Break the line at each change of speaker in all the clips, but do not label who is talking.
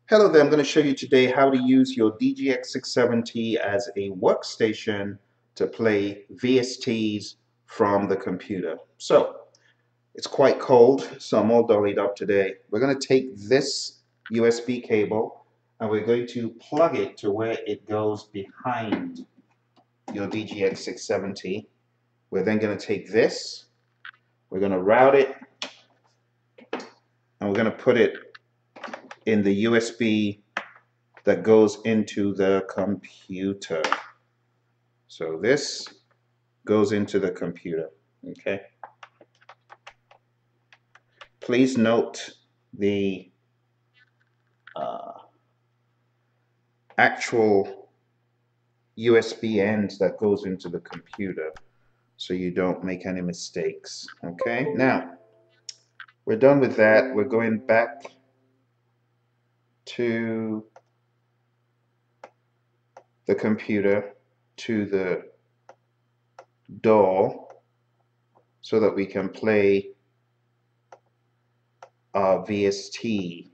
Hello there, I'm going to show you today how to use your DGX 670 as a workstation to play VSTs from the computer. So, it's quite cold, so I'm all dollied up today. We're going to take this USB cable and we're going to plug it to where it goes behind your DGX 670. We're then going to take this, we're going to route it, and we're going to put it in the USB that goes into the computer. So this goes into the computer, okay? Please note the actual USB end that goes into the computer so you don't make any mistakes, okay? Now, we're done with that. We're going back to the computer, to the DAW, so that we can play our VST.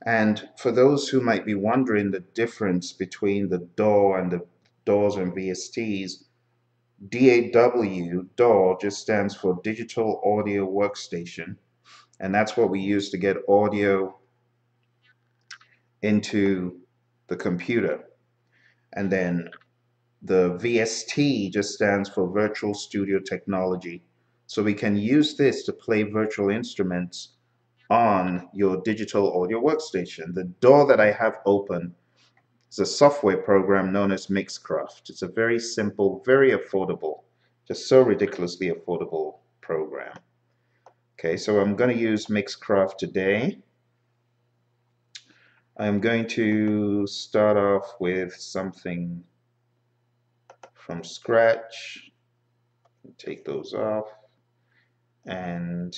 And for those who might be wondering the difference between the DAW and the DAWs and VSTs, DAW just stands for Digital Audio Workstation, and that's what we use to get audio into the computer. And then the VST just stands for Virtual Studio Technology. So we can use this to play virtual instruments on your digital audio workstation. The DAW that I have open is a software program known as Mixcraft. It's a very simple, very affordable, just so ridiculously affordable program. Okay, so I'm going to use Mixcraft today. I'm going to start off with something from scratch. Take those off. And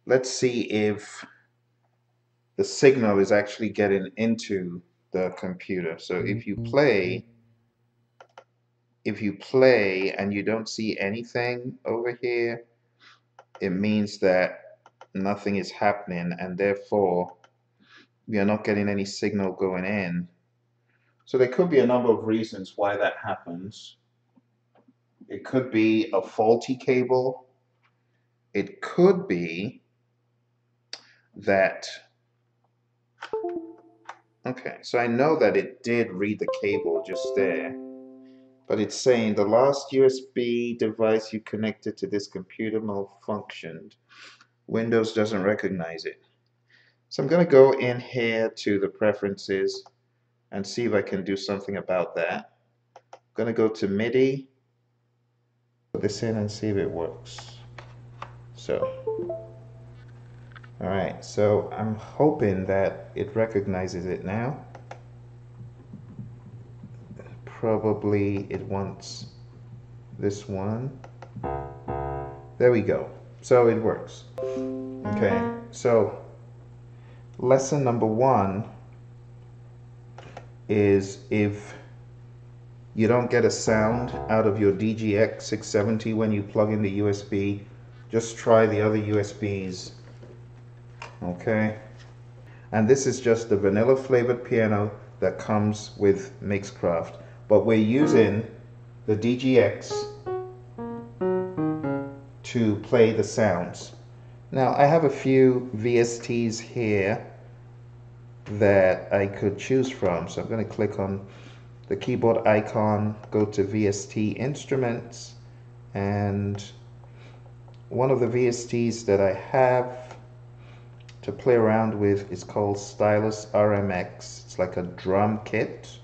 let's see if the signal is actually getting into the computer. So if you play and you don't see anything over here, it means that nothing is happening, and therefore we are not getting any signal going in. So there could be a number of reasons why that happens. It could be a faulty cable. It could be that, okay, so I know that it did read the cable just there, but it's saying the last USB device you connected to this computer malfunctioned. Windows doesn't recognize it. So I'm going to go in here to the preferences and see if I can do something about that. I'm going to go to MIDI, put this in and see if it works. So, alright, so I'm hoping that it recognizes it now. Probably it wants this one. There we go. So it works. Okay, so lesson number 1 is if you don't get a sound out of your DGX 670 when you plug in the USB, just try the other USBs. Okay, and this is just the vanilla flavored piano that comes with Mixcraft, but we're using the DGX to play the sounds. Now I have a few VSTs here that I could choose from, so I'm going to click on the keyboard icon, go to VST Instruments, and one of the VSTs that I have to play around with is called STYLUS RMX. It's like a drum kit,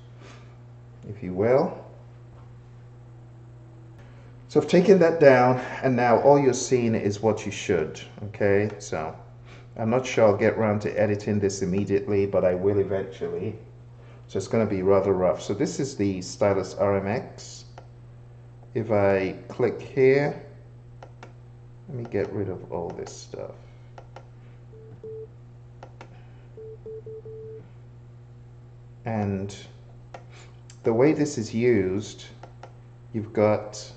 if you will. So I've taken that down, and now all you're seeing is what you should. Okay, so I'm not sure I'll get around to editing this immediately, but I will eventually. So it's going to be rather rough. So this is the STYLUS RMX. If I click here, let me get rid of all this stuff. And the way this is used, you've got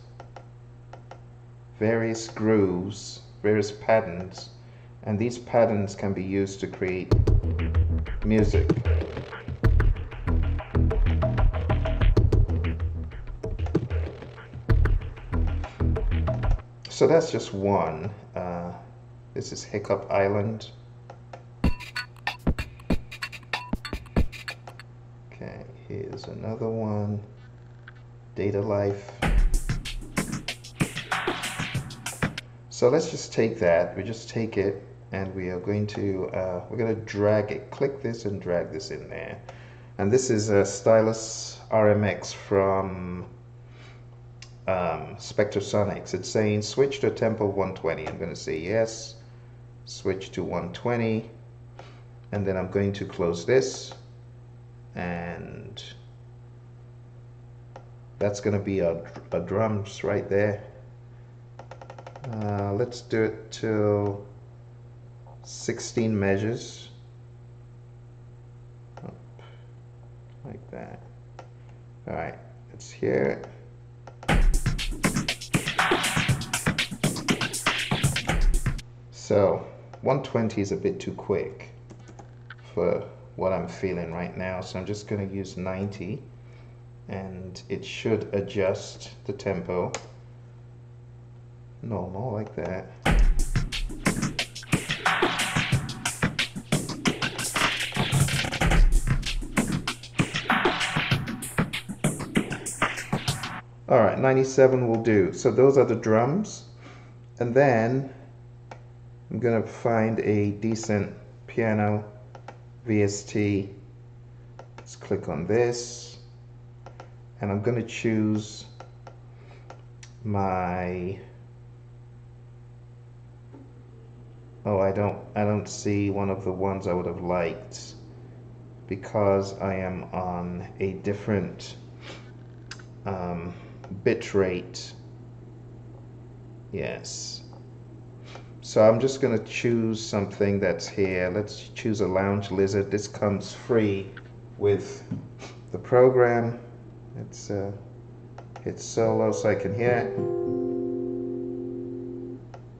various grooves, various patterns And these patterns can be used to create music. So that's just one. This is Hiccup Island. Okay, here's another one. Data Life. So let's just take that. We just take it, and we are going to we're going to drag it. Click this and drag this in there. And this is a STYLUS RMX from Spectrasonics. It's saying switch to tempo 120. I'm going to say yes. Switch to 120, and then I'm going to close this, and that's going to be our drums right there. Let's do it till 16 measures, up, like that. All right, let's hear it. So 120 is a bit too quick for what I'm feeling right now, so I'm just going to use 90, and it should adjust the tempo. Normal, like that. All right, 97 will do. So those are the drums, and then I'm gonna find a decent piano VST. Let's click on this, and I'm gonna choose my, oh, I don't see one of the ones I would have liked because I am on a different bit rate. Yes. So I'm just going to choose something that's here. Let's choose a Lounge Lizard. This comes free with the program. It's hit solo so I can hear it.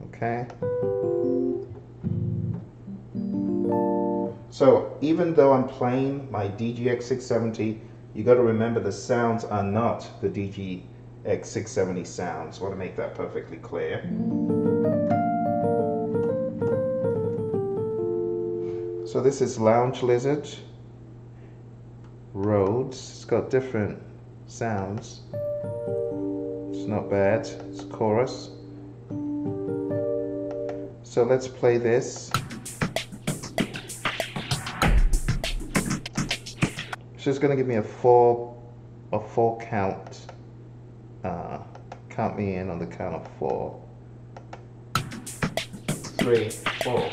Okay. So even though I'm playing my DGX 670, you got to remember the sounds are not the DGX 670 sounds. I want to make that perfectly clear. So this is Lounge Lizard, Rhodes. It's got different sounds. It's not bad. It's chorus. So let's play this. It's just going to give me a four count. Count me in on the count of 4. 3, 4.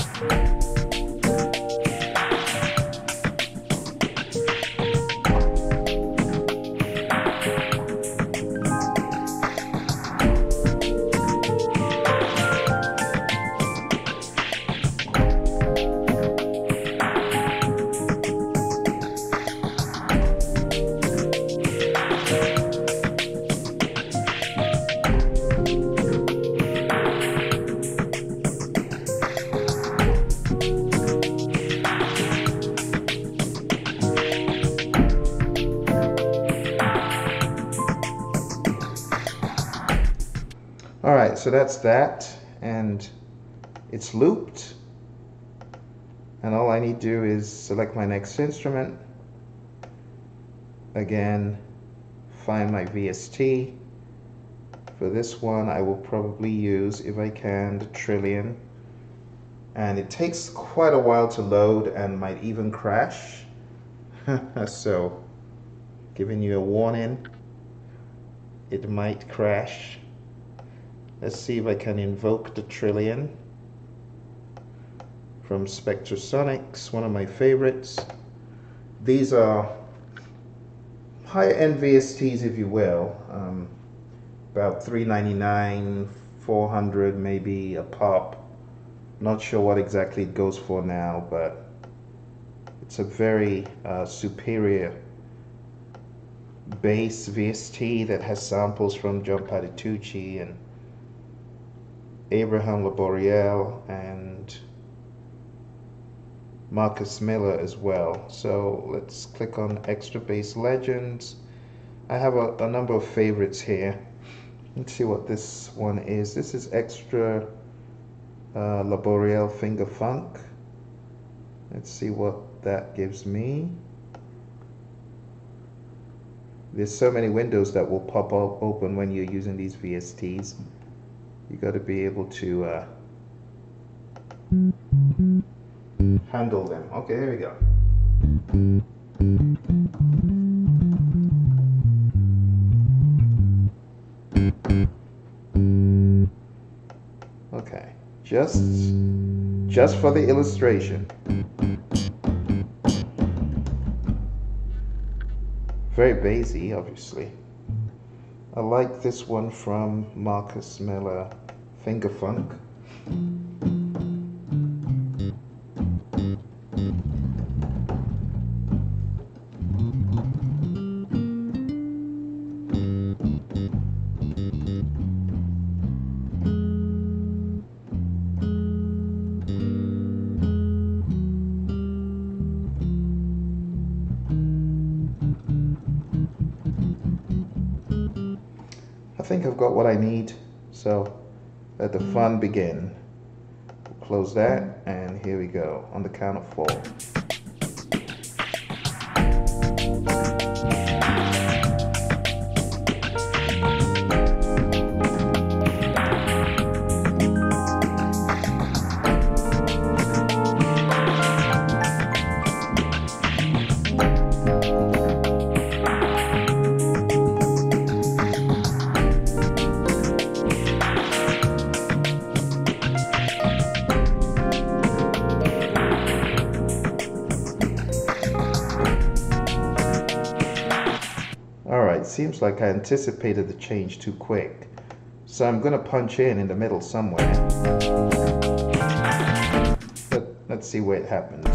Alright, so that's that, and it's looped, and all I need to do is select my next instrument, again find my VST. For this one I will probably use, if I can, the Trillian, and it takes quite a while to load and might even crash. So giving you a warning, it might crash. Let's see if I can invoke the Trillian from Spectrasonics, one of my favorites. These are higher-end VSTs, if you will, about $399, $400 maybe a pop. Not sure what exactly it goes for now, but it's a very superior bass VST that has samples from John Patitucci and Abraham Laboriel and Marcus Miller as well. So let's click on Extra Bass Legends. I have a number of favorites here. Let's see what this one is. This is Extra Laboriel Finger Funk. Let's see what that gives me. There's so many windows that will pop up open when you're using these VSTs. You got to be able to handle them. Okay, here we go. Okay, just for the illustration. Very bassy, obviously. I like this one from Marcus Miller, Finger Funk. I think I've got what I need, so let the fun begin. We'll close that, and here we go on the count of 4. Seems like I anticipated the change too quick, so I'm going to punch in the middle somewhere, but let's see where it happens.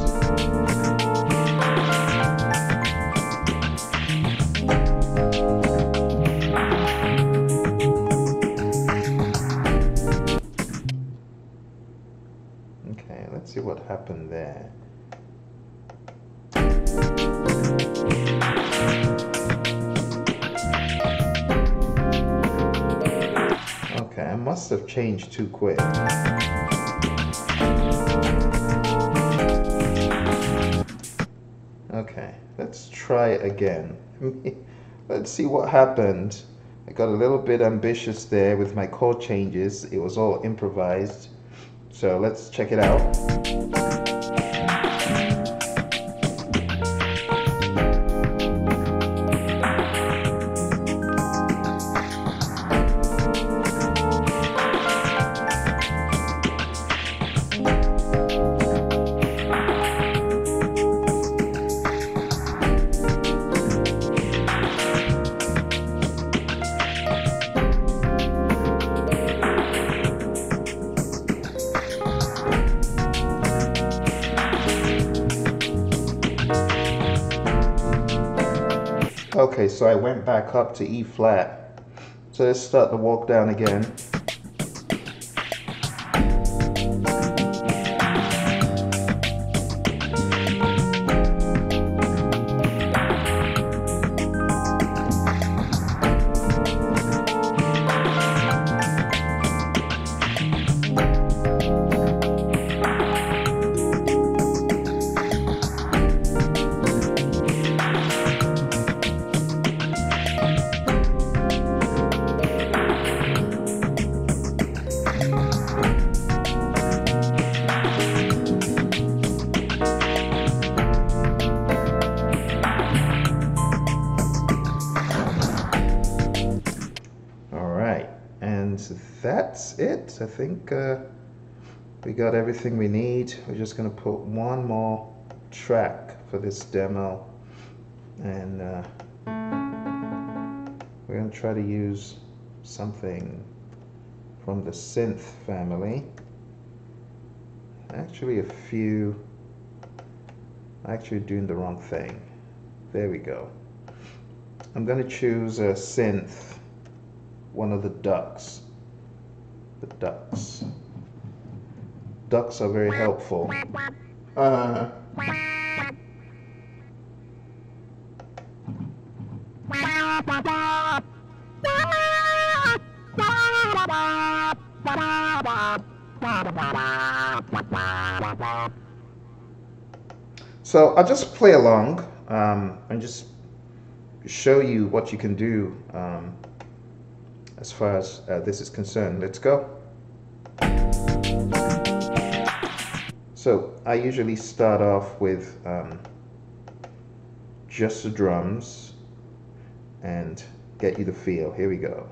Okay, let's see what happened there. I must have changed too quick. Okay, let's try again. Let's see what happened. I got a little bit ambitious there with my chord changes. It was all improvised. So let's check it out. Okay, so I went back up to E flat. So let's start the walk down again. That's it. I think we got everything we need. We're just going to put one more track for this demo, and we're going to try to use something from the synth family. Actually doing the wrong thing. There we go. I'm going to choose a synth, one of the ducks. The ducks. Ducks are very helpful. So I'll just play along and just show you what you can do as far as this is concerned. Let's go. So I usually start off with just the drums and get you the feel. Here we go.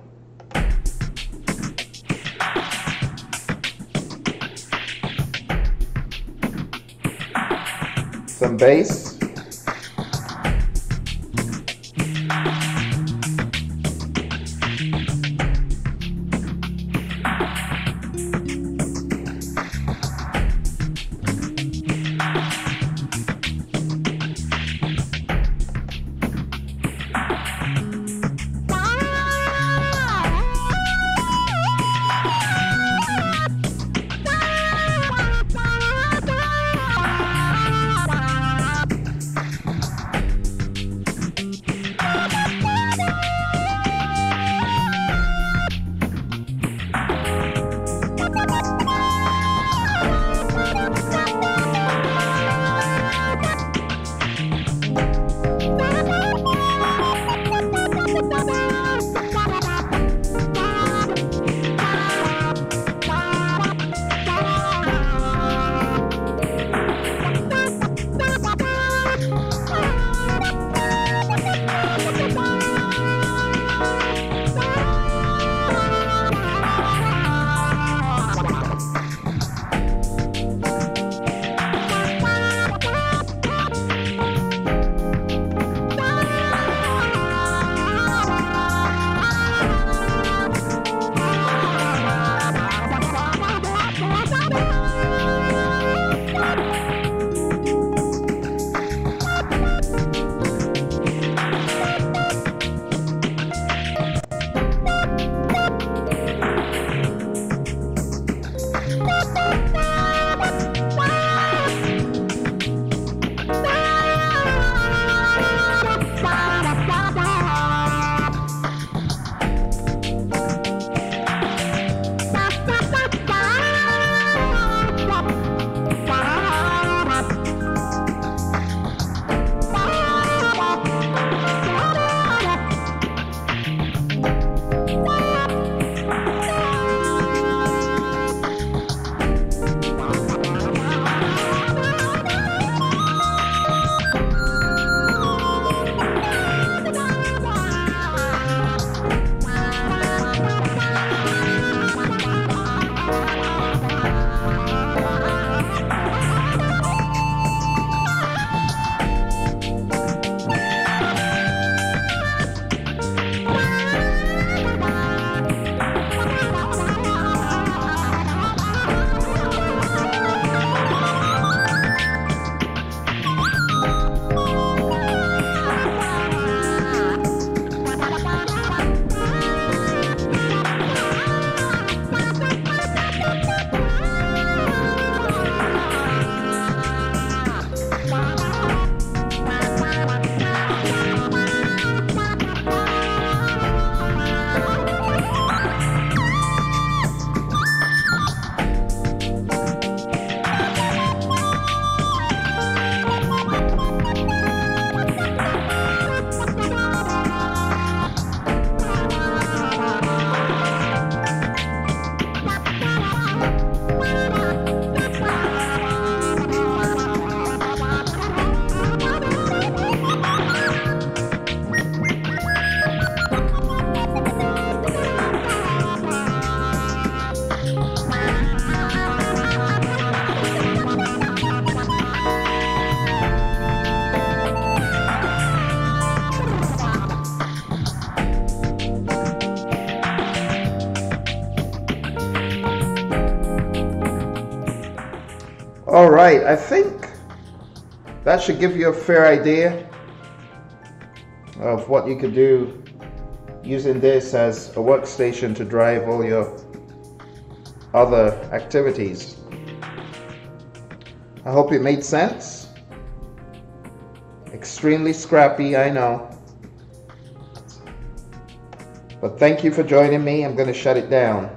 Some bass. All right, I think that should give you a fair idea of what you could do using this as a workstation to drive all your other activities. I hope it made sense. Extremely scrappy, I know. But thank you for joining me. I'm going to shut it down.